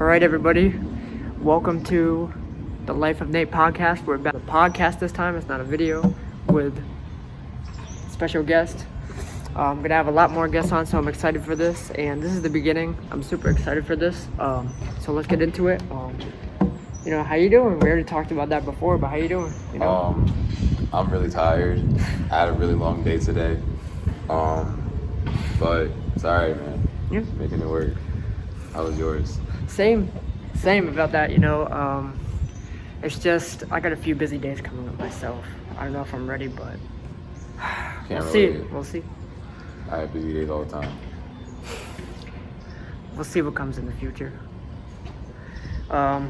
All right, everybody. Welcome to the Life of Nate podcast. We're back. A podcast this time. It's not a video with special guest. I'm going to have a lot more guests on, so I'm excited for this. And this is the beginning. I'm super excited for this. So let's get into it. How you doing? We already talked about that before, but how you doing? I'm really tired. I had a really long day today. But it's alright, man. Yeah. Making it work. How was yours? Same about that, it's just, I got a few busy days coming up myself. I don't know if I'm ready, but we'll see. I have busy days all the time. We'll see what comes in the future. I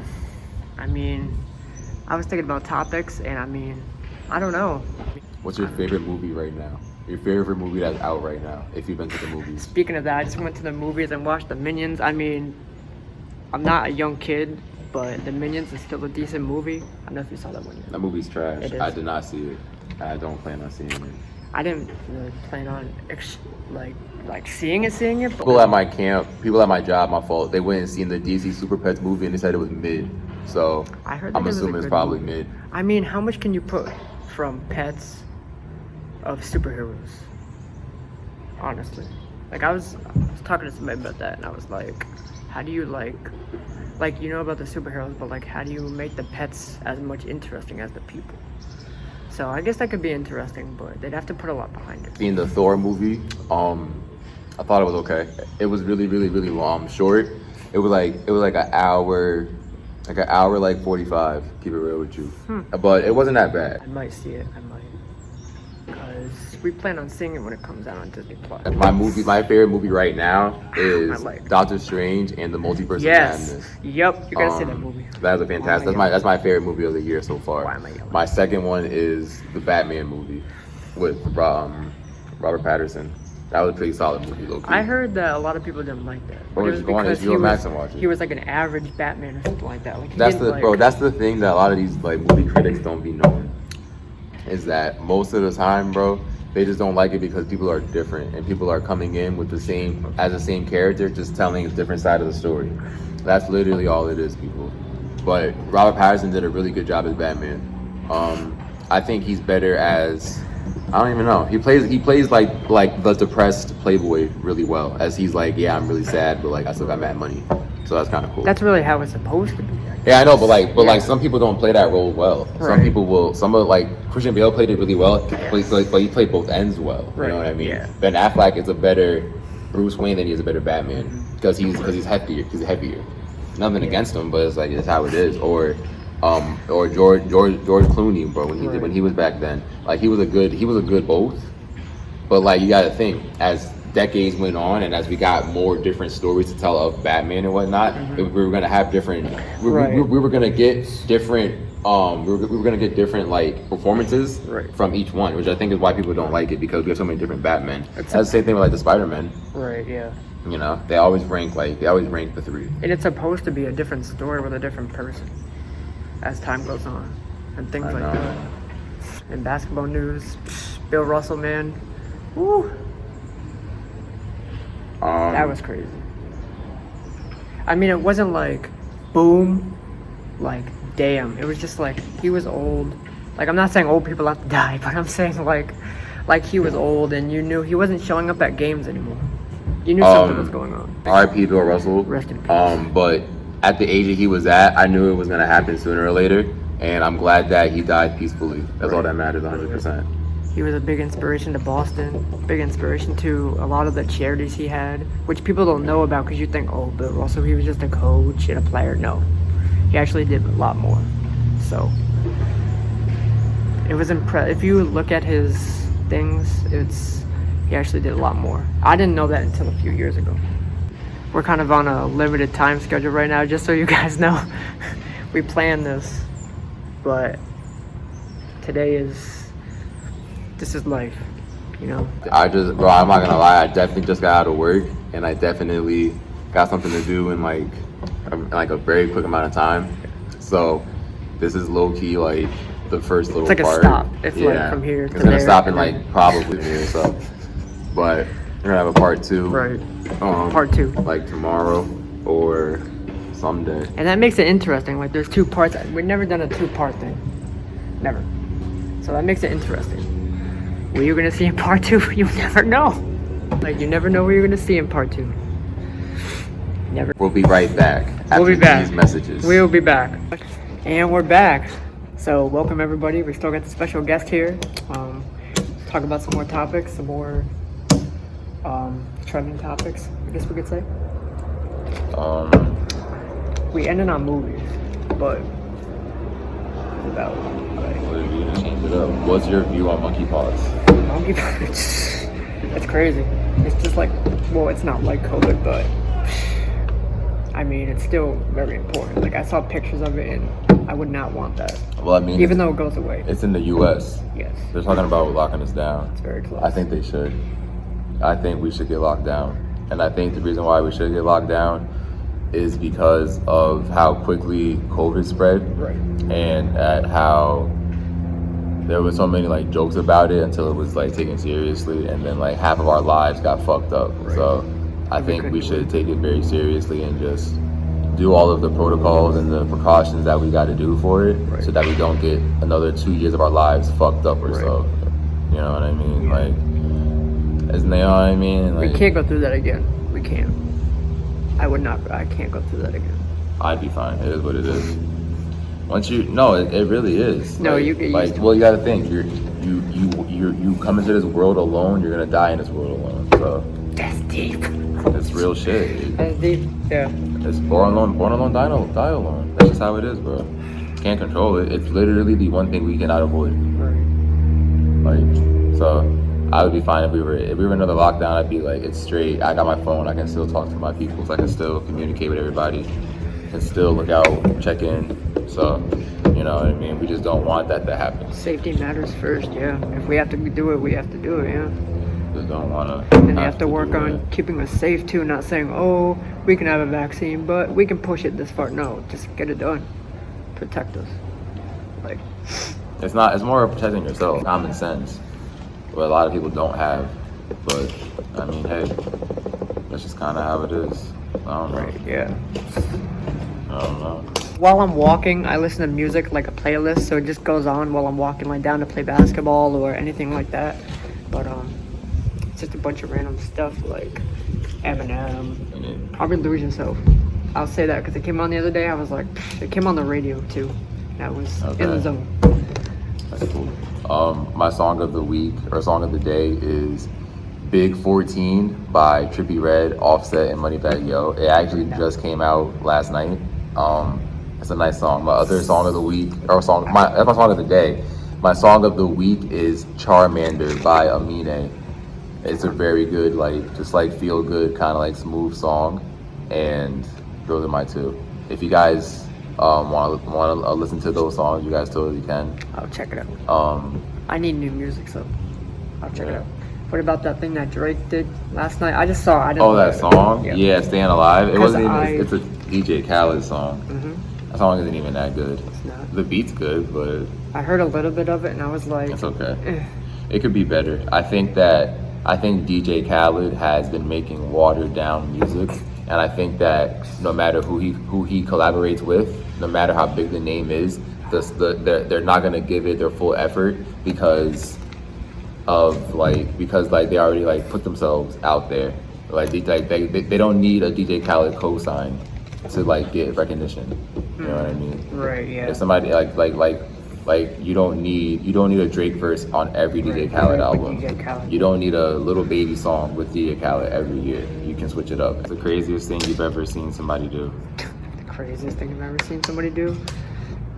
was thinking about topics, and I don't know. What's your favorite movie right now? Your favorite movie that's out right now, if you've been to the movies? Speaking of that, I just went to the movies and watched The Minions. I'm not a young kid, but The Minions is still a decent movie. I don't know if you saw that one yet. That movie's trash. It is. I did not see it. I don't plan on seeing it. I didn't really plan on seeing it, but People at my camp, people at my job, my fault, they went and seen the DC Super Pets movie and they said it was mid. So I heard I'm assuming it's probably mid. How much can you put from pets of superheroes? Honestly, I was talking to somebody about that, and I was like, how do you about the superheroes, but how do you make the pets as much interesting as the people? So I guess that could be interesting, but they'd have to put a lot behind it. Seeing the Thor movie, I thought it was okay. It was really, really, really long, short. It was like an hour, 45. Keep it real with you, but it wasn't that bad. I might see it. Because we plan on seeing it when it comes out on Disney Plus. My favorite movie right now is like Doctor Strange and the Multiverse of Yes. Madness. Yep. You gotta see that movie. That's a fantastic. That's my favorite movie of the year so far. Why am I yelling? My second one is the Batman movie with Robert Pattinson. That was a pretty solid movie, low key. I heard that a lot of people didn't like that. Bro, just go on HBO Max and watch it. He was like an average Batman or something like that. That's the thing that a lot of these movie critics don't be knowing. Is that most of the time, bro, they just don't like it because people are different and people are coming in with the same character, just telling a different side of the story. That's literally all it is, people. But Robert Pattinson did a really good job as Batman. I think he's better as, I don't even know. He plays like the depressed playboy really well. As he's I'm really sad, but I still got mad money. So that's kind of cool. That's really how it's supposed to be. Yeah, I know, but some people don't play that role well. Right. Some people will. Christian Bale played it really well, but he played both ends well. Right. You know what I mean? Yeah. Ben Affleck is a better Bruce Wayne than he is a better Batman because he's heavier. He's heavier. Nothing against him, but it's how it is. Or George Clooney, bro, when he was back then, he was a good both. But you gotta think, as decades went on and as we got more different stories to tell of Batman and whatnot, we were gonna have different. We were gonna get different. We were gonna get different performances from each one, which I think is why people don't like it, because we have so many different Batmen. That's the same thing with the Spider-Man. Right. Yeah. They always rank the three. And it's supposed to be a different story with a different person as time goes on, and things like that. In basketball news, Bill Russell, man, woo. That was crazy. It wasn't boom, damn. It was just he was old. I'm not saying old people have to die, but I'm saying he was old, and you knew he wasn't showing up at games anymore. You knew something was going on. R.I.P. Bill Russell. Rest in peace. But at the age that he was at, I knew it was gonna happen sooner or later, and I'm glad that he died peacefully. That's all that matters, 100%. He was a big inspiration to Boston, big inspiration to a lot of the charities he had, which people don't know about because you think, oh, Bill Russell, he was just a coach and a player. No, he actually did a lot more. So it was impressive. If you look at his things, he actually did a lot more. I didn't know that until a few years ago. We're kind of on a limited time schedule right now, just so you guys know. We planned this, but this is life, I'm not gonna lie, I definitely just got out of work, and I definitely got something to do in a very quick amount of time. So this is low key the first little part. It's a stop. It's from here to there. It's gonna stop in probably here. So, but we're gonna have a part two. Right. Part two. Tomorrow or Someday. And that makes it interesting. Like there's two parts. We've never done a two-part thing. Never. So that makes it interesting. What you're gonna see in part 2, you never know. Like you never know what you're gonna see in part 2. Never. We'll be right back after We'll be back. these messages. We'll be back. And we're back. So welcome everybody. We still got the special guest here. Talk about some more topics, some more trending topics, I guess we could say. We ended on movies, but about We're gonna change it up. What's your view on monkeypox? monkey. That's crazy. It's just like, well, it's not like COVID, but I mean, it's still very important. Like I saw pictures of it, and I would not want that. Well, I mean, Even though it goes away. it's in the U.S. Yes, They're talking about locking us down. it's very close. I think they should. I think we should get locked down. And I think the reason why we should get locked down is because of how quickly COVID spread Right. and at how there was so many like jokes about it until it was like taken seriously, and then like half of our lives got fucked up. Right. So I We think we couldn't should take it very seriously and just do all of the protocols and the precautions that we got to do for it, Right. so that we don't get another 2 years of our lives fucked up or Right. so. You know what I mean? Yeah. Like, isn't that what I mean? We Like, can't go through that again. We can't. I can't go through that again. I'd be fine. It is what it is. Once you no, it really is. No, Like- you get used like. to Well, you got to think. You come into this world alone. You're gonna die in this world alone. So That's deep. it's real shit. That's deep. Yeah. It's born alone, die alone. That's just how it is, bro. Can't control it. It's literally the one thing we cannot avoid. Right. Like, so I would be fine if we were in another lockdown. I'd be like, it's straight. I got my phone. I can still talk to my people. So I can still communicate with everybody. Can still look out, check in. So, you know what I mean? We just don't want that to happen. Safety matters first. Yeah. If we have to do it, we have to do it. Yeah. Just don't want to. And you have to work on keeping us safe too. Not saying, oh, we can have a vaccine, but we can push it this far. No, just get it done. Protect us. Like. It's not. It's more protecting yourself. Common sense, what a lot of people don't have. But I mean, hey, that's just kind of how it is. I don't know. Right. Yeah. I don't know. While I'm walking, I listen to music like a playlist, so it just goes on while I'm walking, like down to play basketball or anything like that. But it's just a bunch of random stuff like Eminem, And it, probably Lose Yourself. I'll say that because it came on the other day. I was like, it came on the radio too. I was in the Okay. zone. That's cool. My song of the week or song of the day is Big 14 by Trippie Redd, Offset, and Moneybagg Yo. It actually just came out last night. It's a nice song. My other song of the week, that's my song of the day. My song of the week is Charmander by Amine. It's a very good, like, just like feel good, kind of like smooth song. And those are my two. If you guys want to listen to those songs, you guys totally can. I'll check it out. I need new music, so I'll check it Yeah. out. What about that thing that Drake did last night? I just saw. I didn't. Oh, know that song? Yeah. Yeah, Staying Alive. It 'Cause wasn't even, I- it's a DJ Khaled song. Mhm. That song isn't even that good. It's not. The beat's good, but I heard a little bit of it, and I was like, it's okay. eh. It could be better. I think DJ Khaled has been making watered down music, and I think that no matter who he collaborates with, no matter how big the name is, they're not gonna give it their full effort because they already like put themselves out there. Like they don't need a DJ Khaled cosign to like get recognition. You know what I mean? Right, yeah. If somebody like you don't need a Drake verse on every DJ Khaled Right, album. with DJ Khaled. You don't need a Little Baby song with DJ Khaled every year. You can switch it up. It's the craziest thing you've ever seen somebody do. The craziest thing I've ever seen somebody do.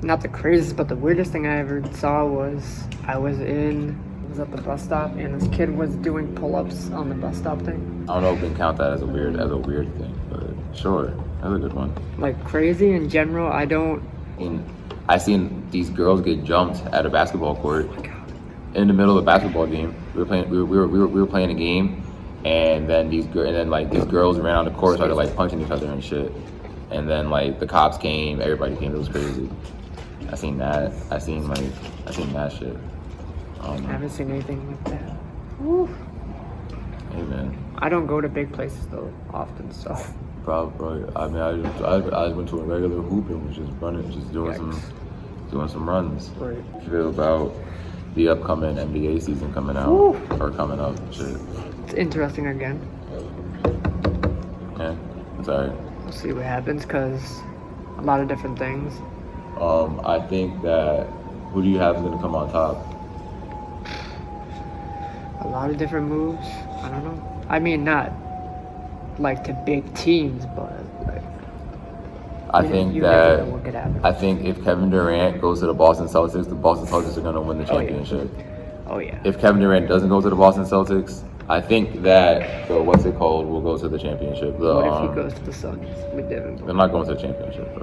Not the craziest, but the weirdest thing I ever saw was I was at the bus stop, and this kid was doing pull-ups on the bus stop thing. I don't know if we can count that as a weird thing, but sure, that's a good one. Like crazy in general, I don't. I seen these girls get jumped at a basketball court in the middle of a basketball game. We were playing a game, and then these girls ran on the court, started like punching each other and shit. And then like the cops came, everybody came. It was crazy. I seen that. I seen that shit. I haven't seen anything like that. Woo. Hey man. I don't go to big places though often, so Probably. I mean, I went to a regular hoop and was just running, just doing some runs. Right. Feel about the upcoming NBA season coming out or coming up. Shit. It's interesting again. Yeah. Sorry. We'll see what happens because a lot of different things. I think that who do you have is gonna come on top? A lot of different moves. I don't know. I mean, not like to big teams, but like. I think you never know that what could happen. I think if Kevin Durant goes to the Boston Celtics, the Boston Celtics are gonna win the championship. Oh yeah. If Kevin Durant doesn't go to the Boston Celtics, I think that the what's it called will go to the championship. What if he goes to the Suns with Devin They're Booker? not going to the championship,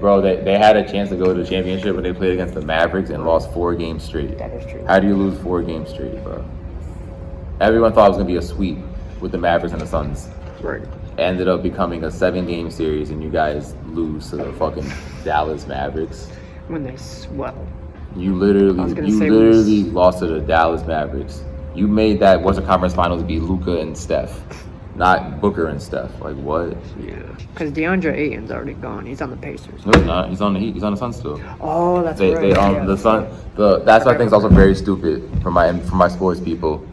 bro. They had a chance to go to the championship, but they played against the Mavericks and lost 4 games straight. That is true. How do you lose 4 games straight, bro? Everyone thought it was gonna be a sweep with the Mavericks and the Suns. Right. Ended up becoming a 7-game series, and you guys lose to the fucking Dallas Mavericks. When they swell. You I was literally gonna say we- lost to the Dallas Mavericks. You made that Western Conference Finals be Luka and Steph, not Booker and Steph. Like what? Yeah. Because DeAndre Ayton's already gone. He's on the Pacers. No, he's not. He's on the Heat. He's on the Suns still. Oh, that's They right. Yeah. the Sun that's what I think is also very stupid for my sports people.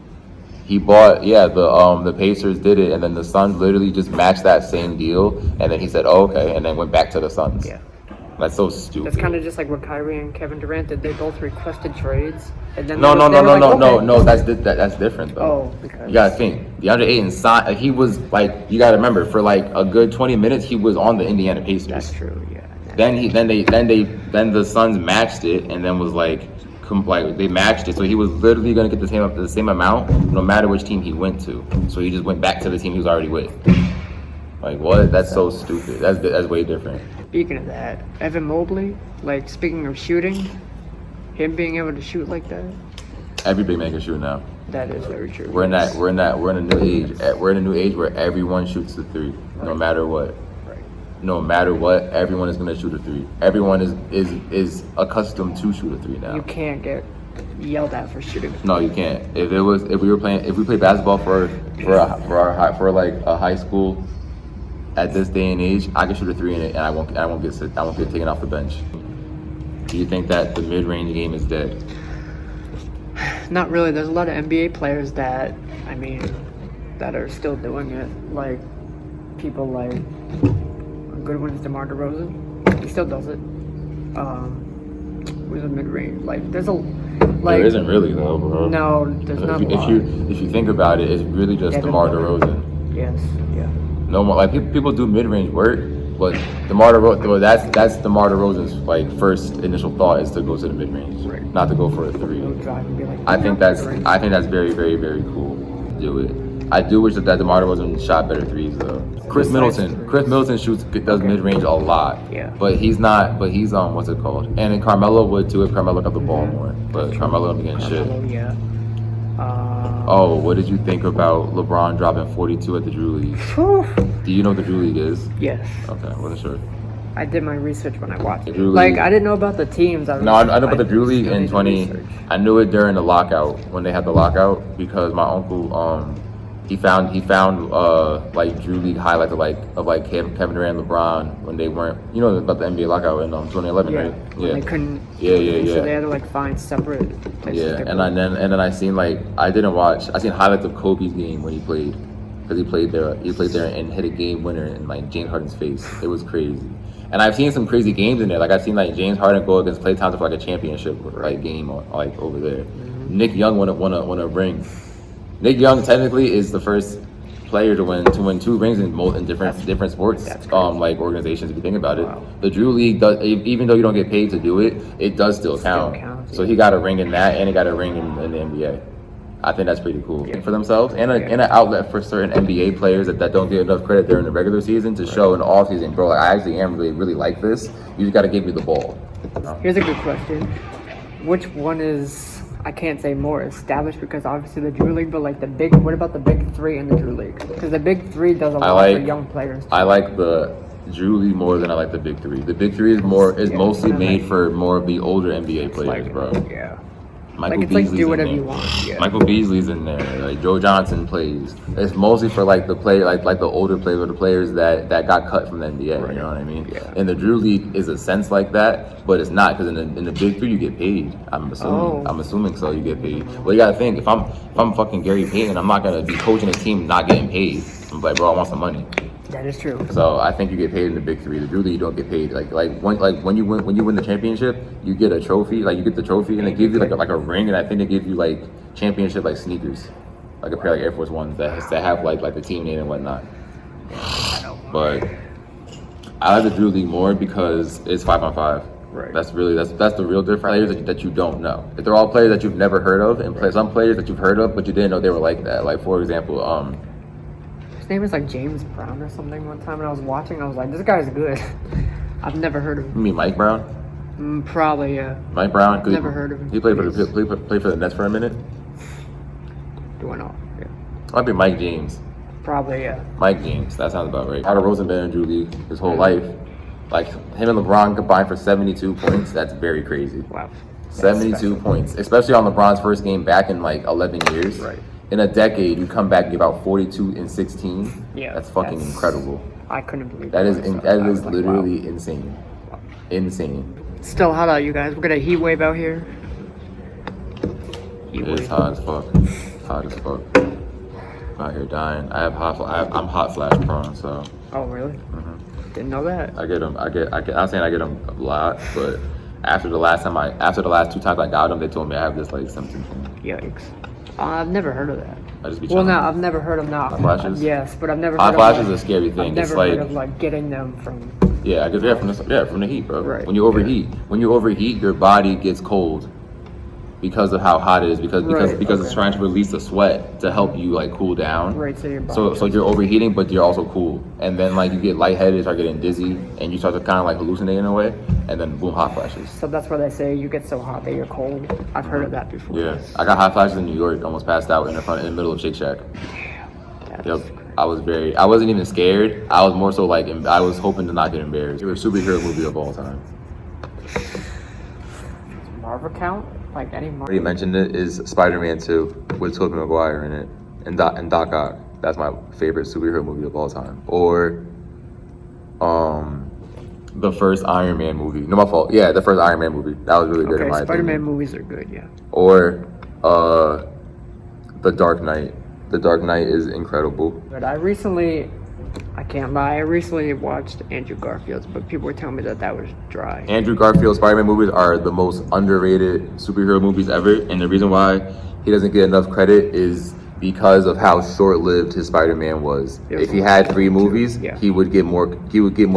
He bought the Pacers did it, and then the Suns literally just matched that same deal, and then he said, "Oh, okay," and then went back to the Suns. Yeah. That's so stupid. That's kind of just like what Kyrie and Kevin Durant did. They both requested trades, and then No, they were like, okay. no. That's different though. Oh, because You gotta think. DeAndre Ayton signed. He was like, you gotta remember, for like a good 20 minutes, he was on the Indiana Pacers. that's true. Yeah. Then the Suns matched it, and then was like they matched it. So he was literally gonna get the same amount, no matter which team he went to. So he just went back to the team he was already with. Like what? That's so stupid. That's way different. Speaking of that, Evan Mobley. Like speaking of shooting, him being able to shoot like that. Every big man can shoot now. That is very true. We're in a new age. We're in a new age where everyone shoots the 3, no matter what. Right. No matter what, everyone is gonna shoot a 3. Everyone is accustomed to shoot a 3 now. You can't get yelled at for shooting. No, you can't. If we played basketball for like a high school at this day and age, I can shoot a 3 in it, and I won't get taken off the bench. Do you think that the mid-range game is dead? Not really. There's a lot of NBA players that are still doing it. Like people like a good one is DeMar DeRozan. He still does it. With a mid range, like there's a like. There isn't really though, bro. No, there's not. If you think about it, it's really just Devin DeMar Booker. DeRozan. Yes. Yeah. No more like people do mid-range work, but DeMar DeRozan, that's DeMar DeRozan's like first initial thought is to go to the mid-range, Right. not to go for a 3. He'll drive and be like. I think that's mid-range. very, very, very cool to do it. I do wish that DeMar DeRozan shot better 3s though. Chris Middleton does mid-range a lot. Yeah. But he's what's it called? And then Carmelo would too if Carmelo got the ball more. But Carmelo don't be getting shit. Carmelo, yeah. Oh, what did you think about LeBron dropping 42 at the Drew League? Do you know what the Drew League is? Yes. Okay, wasn't sure. I did my research when I watched it. Drew Like League. I didn't know about the teams. No, I know about the Drew League still in need to 20. research. I knew it during the lockout when they had the lockout because my uncle he found like Drew League highlights of Kevin Durant and LeBron when they weren't about the NBA lockout in 2011, Yeah. right? When they couldn't. Yeah. So they had to like find separate. places Yeah, to and go. then I seen I seen highlights of Kobe's game when he played, because he played there and hit a game winner in like James Harden's face. It was crazy, and I've seen some crazy games in there. Like I've seen like James Harden go against Klay Thompson for like a championship like game like over there. Mm-hmm. Nick Young won a ring. Nick Young technically is the first player to win 2 rings in different sports like organizations if you think about it. Wow. The Drew League does, even though you don't get paid to do it, it does still count. counts, So yeah. he got a ring in that, and he got a ring in the NBA. I think that's pretty cool for themselves, and an outlet for certain NBA players that don't get enough credit during the regular season to show in the off season, bro. I actually am really like this. You just got to give me the ball. Here's a good question. Which one is, I can't say more established because obviously the Drew League, but like what about the big 3 in the Drew League? Because the big 3 does a lot for young players. I like the Drew League more than I like the big 3. The big 3 is mostly made for more of the older NBA players, bro. Yeah. Michael Like, it's like, Beasley's do in whatever there. you want. Yeah. Michael Beasley's in there. Like Joe Johnson plays. It's mostly for like the play, like the older players or the players that got cut from the NBA. Right. You know what I mean? Yeah. And the Drew League is a sense like that, but it's not because in the Big Three you get paid. I'm assuming. Oh. I'm assuming so. You get paid. Well, you gotta think if I'm fucking Gary Payton, I'm not gonna be coaching a team not getting paid. I'm like, bro, I want some money. That is true. So I think you get paid in the Big Three. The Drew League, you don't get paid. When you win the championship, you get a trophy. Like you get the trophy, and they give you like a ring, and I think they give you like championship like sneakers, like a pair of like Air Force Ones that have like the team name and whatnot. But I like the Drew League more because it's 5-on-5. Right. That's the real difference. Players that you don't know. If they're all players that you've never heard of, and some players that you've heard of but you didn't know they were like that. Like for example, His name was like James Brown or something one time, and I was watching. I was like, this guy's good. I've never heard of him. you mean Mike Brown? Probably, yeah. Mike Brown. 'Cause Never heard of him. He played for the Nets for a minute. Doing all. Yeah. Might be Mike James. Probably, yeah. Mike James. That sounds about right. Carter Rosen been in Drew League his whole life. Like him and LeBron combined for 72 points. That's very crazy. Wow. That's 72 special. points, especially on LeBron's first game back in like 11 years. Right. In a decade, you come back and give out 42 and 16. Yeah, That's fucking that's- incredible. I couldn't believe That is myself. that I is was like, literally wow. insane. Insane. Still hot out, you guys. We're gonna heat wave out here. Heat It's wave. hot as fuck. Hot as fuck. I'm out here dying. I'm hot flash prone, so Oh, really? Mm-hmm. Didn't know that. I get them. I'm saying I get them a lot, but after the last two times I got them, they told me I have this like symptom thing. Yikes. I've never heard of that. I just be Well, chilling. no, I've never heard of not. Hot flashes? Yes, but I've never Hot heard flashes of is a scary thing. I've It's never heard like of like getting them from. yeah, because from the heat, bro. Right. When you overheat, your body gets cold because of how hot it is. Because Right, it's okay. trying to release the sweat to help you like cool down. Right, so your body. So you're overheating, but you're also cool, and then like you get lightheaded, start getting dizzy, and you start to kind of like hallucinate in a way, and then boom, hot flashes. So that's where they say you get so hot that you're cold. I've heard of that before. Yeah, I got hot flashes in New York, almost passed out in the middle of Shake Shack. That's Yep, I wasn't even scared. I was more so like I was hoping to not get embarrassed. It was a superhero movie of all time. Marvel count? Like any Marvel? Already mentioned it is Spider-Man 2 with Tobey Maguire in it and Doc Ock. That's my favorite superhero movie of all time. Or the first Iron Man movie. No, my fault. Yeah, the first Iron Man movie. That was really good in my Okay, Spider-Man opinion. movies are good, yeah. Or The Dark Knight. The Dark Knight is incredible. But I can't lie, I recently watched Andrew Garfield's, but people were telling me that was dry. Andrew Garfield's Spider-Man movies are the most underrated superhero movies ever, and the reason why he doesn't get enough credit is because of how short-lived his Spider-Man was. It was If he had 3 movies, yeah. he would get more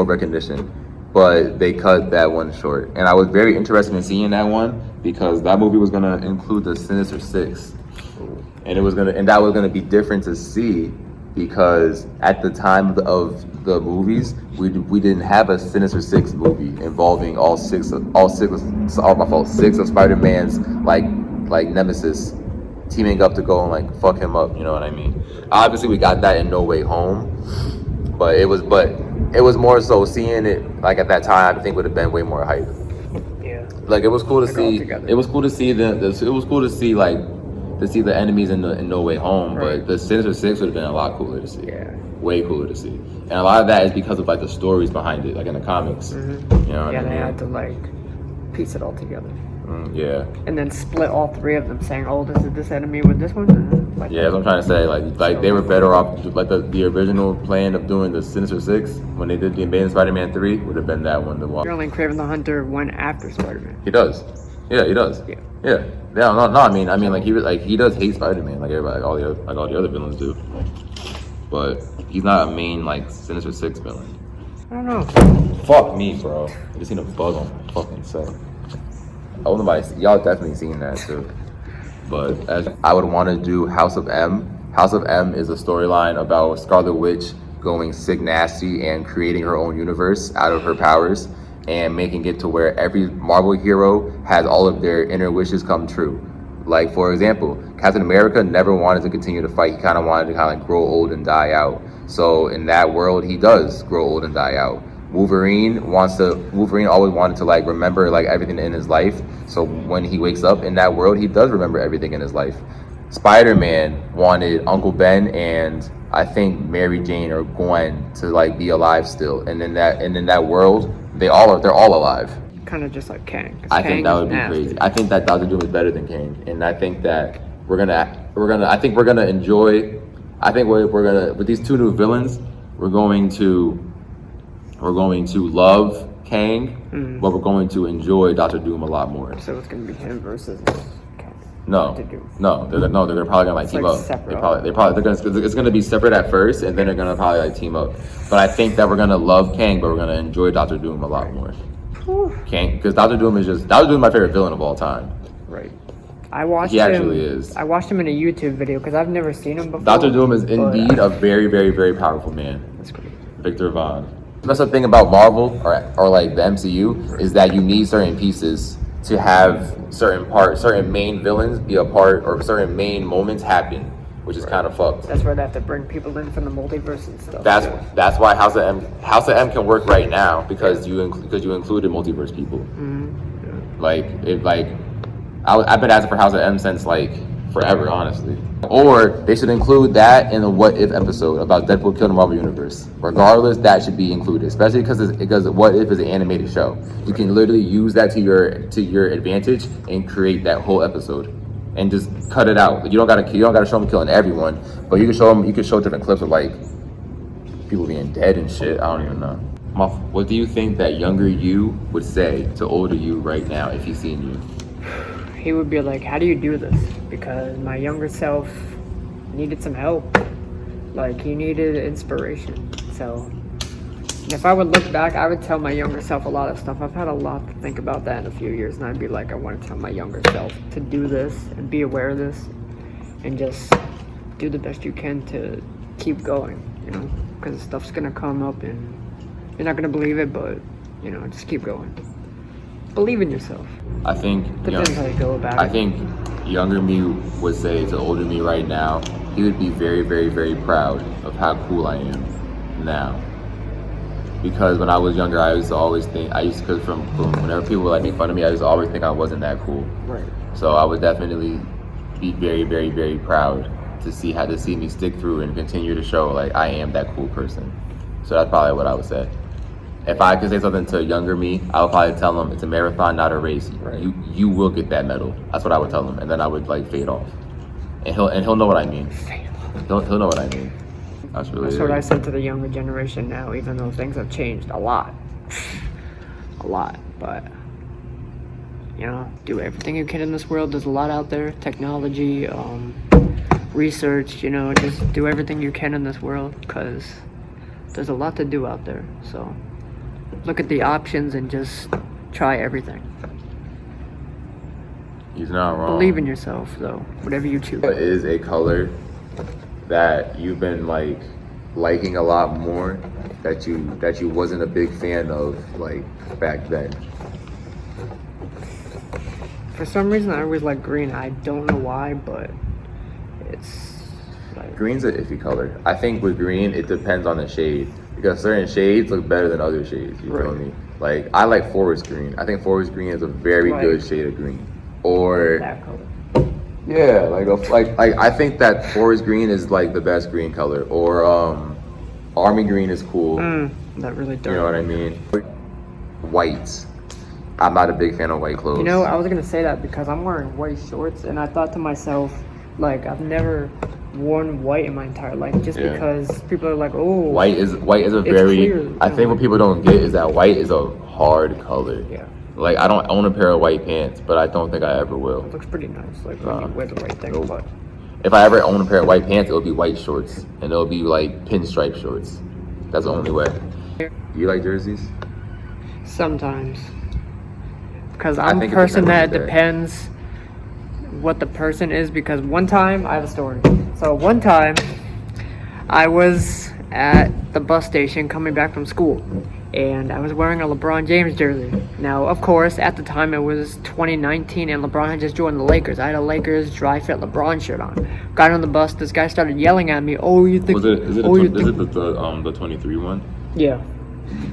recognition. But they cut that one short, and I was very interested in seeing that one because that movie was gonna include the Sinister Six, and that was gonna be different to see because at the time of the movies, we didn't have a Sinister Six movie involving six of Spider-Man's like nemesis teaming up to go and like fuck him up. You know what I mean? Obviously, we got that in No Way Home, but it was more so seeing it like at that time. I think would have been way more hype. Yeah. Like it was cool to Like, all see. together. It was cool to see it was cool to see the enemies in No Way Home, Right. but the Sinister Six would have been a lot cooler to see. Yeah. Way cooler to see. And a lot of that is because of like the stories behind it, like in the comics. You know what Yeah, I they mean? had to like piece it all together. Yeah. And then split all 3 of them saying, oh, this is this enemy with this one? Like, Yeah, that's what I'm trying to say. Like they were better off. Like the original plan of doing the Sinister Six when they did the Amazing Spider-Man 3 would have been that one to watch. Apparently Kraven the Hunter went after Spider-Man. He does. Yeah, he does. Yeah. Yeah. Yeah. No. I mean, he does hate Spider-Man, like everybody, all the other villains do. But he's not a main like Sinister Six villain. I don't know. Fuck me, bro. I just seen a bug on my fucking set. Y'all definitely seen that too. But I would want to do House of M. House of M is a storyline about Scarlet Witch going sick nasty and creating her own universe out of her powers and making it to where every Marvel hero has all of their inner wishes come true. Like, for example, Captain America never wanted to continue to fight. He kind of wanted to grow old and die out. So in that world, he does grow old and die out. Wolverine always wanted to like remember like everything in his life. So when he wakes up in that world, he does remember everything in his life. Spider-Man wanted Uncle Ben and I think Mary Jane or Gwen to like be alive still. And in that world, they're all alive. Kind of just like Kang. 'cause I Kang think that is would be nasty. crazy. I think that Doctor Doom is better than Kang, and I think that we're gonna enjoy. I think we're gonna with these two new villains, we're going to love Kang, but we're going to enjoy Doctor Doom a lot more. So it's gonna be him versus Kang. No, Doctor Doom. they're probably gonna like team like up. separate. They're gonna it's gonna be separate at first, and then they're gonna probably like team up. But I think that we're gonna love Kang, but we're gonna enjoy Doctor Doom a lot more. Kang, because Doctor Doom is my favorite villain of all time. Right. I watched He him. actually is. I watched him in a YouTube video because I've never seen him before. Doctor Doom is but, indeed a very, very, very powerful man. That's great. Victor Von. That's the thing about Marvel or like the MCU is that you need certain pieces to have certain main villains be a part, or certain main moments happen, which is kind of fucked. That's where they have to bring people in from the multiverse and stuff. That's why House of M can work right now because you included multiverse people. I've been asking for House of M since like forever, honestly. Or they should include that in the What If episode about Deadpool killing the Marvel Universe. Regardless, that should be included, especially because What If is an animated show. You can literally use that to your advantage and create that whole episode, and just cut it out. You don't gotta show them killing everyone, but you can show different clips of like people being dead and shit. I don't even know. What do you think that younger you would say to older you right now if he's seen you? He would be like, how do you do this? Because my younger self needed some help. Like, he needed inspiration. So, if I would look back, I would tell my younger self a lot of stuff. I've had a lot to think about that in a few years, and I'd be like, I want to tell my younger self to do this and be aware of this and just do the best you can to keep going, you know? Because stuff's going to come up and you're not going to believe it, but, you know, just keep going. Believe in yourself. I think Depends how you go about it. I think younger me would say to older me right now, he would be very, very, very proud of how cool I am now. Because when I was younger, I used to always think, from whenever people would like make fun of me, I used to always think I wasn't that cool. Right. So I would definitely be very, very, very proud to see me stick through and continue to show like I am that cool person. So that's probably what I would say. If I could say something to a younger me, I would probably tell him it's a marathon, not a race. Right. You will get that medal. That's what I would tell him, and then I would like fade off, and he'll know what I mean. He'll know what I mean. That's what I said to the younger generation now, even though things have changed a lot. A lot. But, you know, do everything you can in this world. There's a lot out there. Technology, research, you know, just do everything you can in this world because there's a lot to do out there. So look at the options and just try everything. He's not wrong. Believe in yourself, though, whatever you choose. What is a color that you've been like liking a lot more that you wasn't a big fan of like back then? For some reason, I always like green. I don't know why, but it's like... Green's an iffy color. I think with green, it depends on the shade. Because certain shades look better than other shades, you feel me? Like, I like forest green. I think forest green is a very good shade of green. Or... that color. Yeah, like I think that forest green is like the best green color. Or, army green is cool. That really dark. You know what I mean? White. I'm not a big fan of white clothes. You know, I was gonna say that because I'm wearing white shorts, and I thought to myself, like, I've never worn white in my entire life, just because people are like, oh, white is a very. clear, I think what people don't get is that white is a hard color. Yeah. Like, I don't own a pair of white pants, but I don't think I ever will. It looks pretty nice, like when you wear the right thing. Nope. But If I ever own a pair of white pants, it'll be white shorts, and it'll be like pinstripe shorts. That's the only way. You like jerseys? sometimes, because I I'm a think it person that depends depends what the person is. Because one time, I have a story. So one time, I was at the bus station coming back from school, and I was wearing a LeBron James jersey. Now, of course, at the time it was 2019, and LeBron had just joined the Lakers. I had a Lakers dry fit LeBron shirt on. Got on the bus. This guy started yelling at me. Oh, you think? Is it oh, the 23 one? Yeah.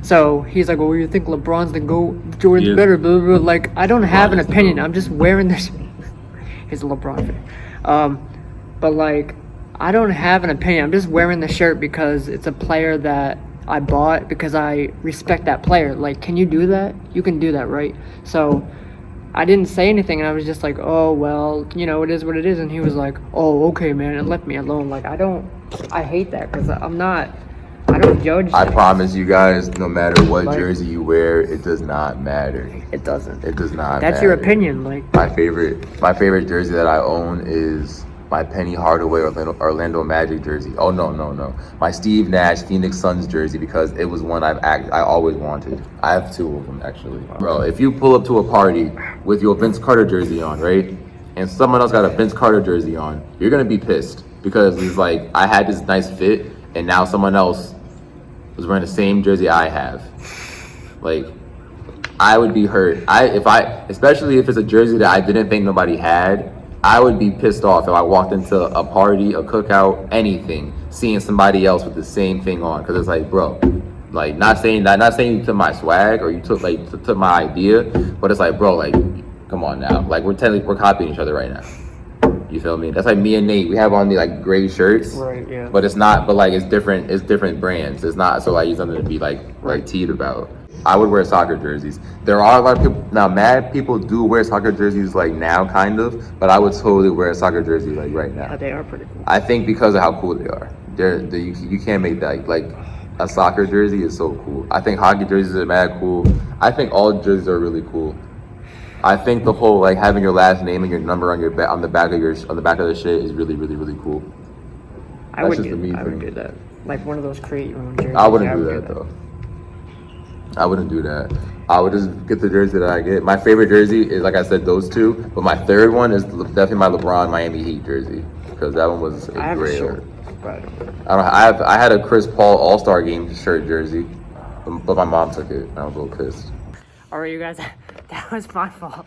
So he's like, well, you think LeBron's the GOAT, Jordan's He is. better, blah, blah, blah. Like, I don't have an is the opinion. GOAT. I'm just wearing this. He's a LeBron fan. But like, I don't have an opinion. I'm just wearing the shirt because it's a player that I bought because I respect that player. Like, can you do that? You can do that, right? So I didn't say anything, and I was just like, oh, well, you know, it is what it is. And he was like, oh, okay, man, and left me alone. Like, I hate that because I don't judge. I promise you guys, no matter what Like- jersey you wear, it does not matter. It doesn't. It does not That's matter. your opinion. Like, My favorite jersey that I own is my Penny Hardaway Orlando Magic jersey. Oh no. My Steve Nash Phoenix Suns jersey, because it was one I always wanted. I have two of them actually. Bro, if you pull up to a party with your Vince Carter jersey on, right? And someone else got a Vince Carter jersey on, you're gonna be pissed because it's like I had this nice fit and now someone else was wearing the same jersey I have. Like, I would be hurt. Especially if it's a jersey that I didn't think nobody had, I would be pissed off if I walked into a party, a cookout, anything, seeing somebody else with the same thing on. Because it's like, bro, like not saying you took my swag or you took my idea, but it's like, bro, like, come on now, like we're copying each other right now. You feel me? That's like me and Nate. We have on the like gray shirts, right, yeah. but it's not. But like it's different. It's different brands. It's not so like something to be like teed about. I would wear soccer jerseys. There are a lot of people now. Mad people do wear soccer jerseys like now, kind of. But I would totally wear a soccer jersey like right now. Yeah, they are pretty cool. I think because of how cool they are. You can't make that like a soccer jersey is so cool. I think hockey jerseys are mad cool. I think all jerseys are really cool. I think the whole like having your last name and your number on the back of the shit is really really really cool. I That's would just a me I would thing. do that. Like one of those create your own jerseys. I wouldn't Yeah, do would that though. I wouldn't do that. I would just get the jersey that I get. My favorite jersey is, like I said, those two. But my third one is definitely my LeBron Miami Heat jersey, because that one was a I have a grail. shirt, but I don't. I had a Chris Paul All-Star Game shirt jersey, but my mom took it. And I was a little pissed. All right, you guys, that was my fault.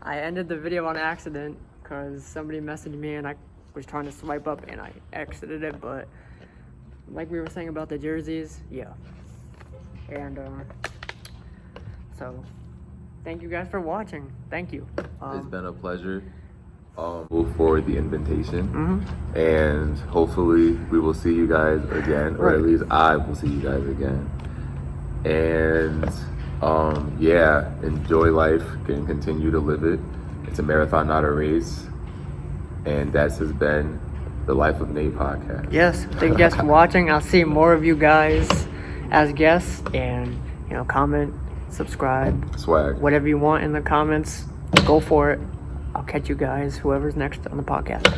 I ended the video on accident because somebody messaged me and I was trying to swipe up and I exited it. But like we were saying about the jerseys, yeah. And so thank you guys for watching. Thank you. It's been a pleasure. For the invitation, Mhm. and hopefully we will see you guys again, or at Right. least I will see you guys again. And yeah, enjoy life and continue to live it. It's a marathon, not a race. And that has been the Life of Nate podcast. Yes, thank you guys for watching. I'll see more of you guys as guests, and comment, subscribe, Swag. whatever you want in the comments. Go for it. I'll catch you guys, whoever's next on the podcast.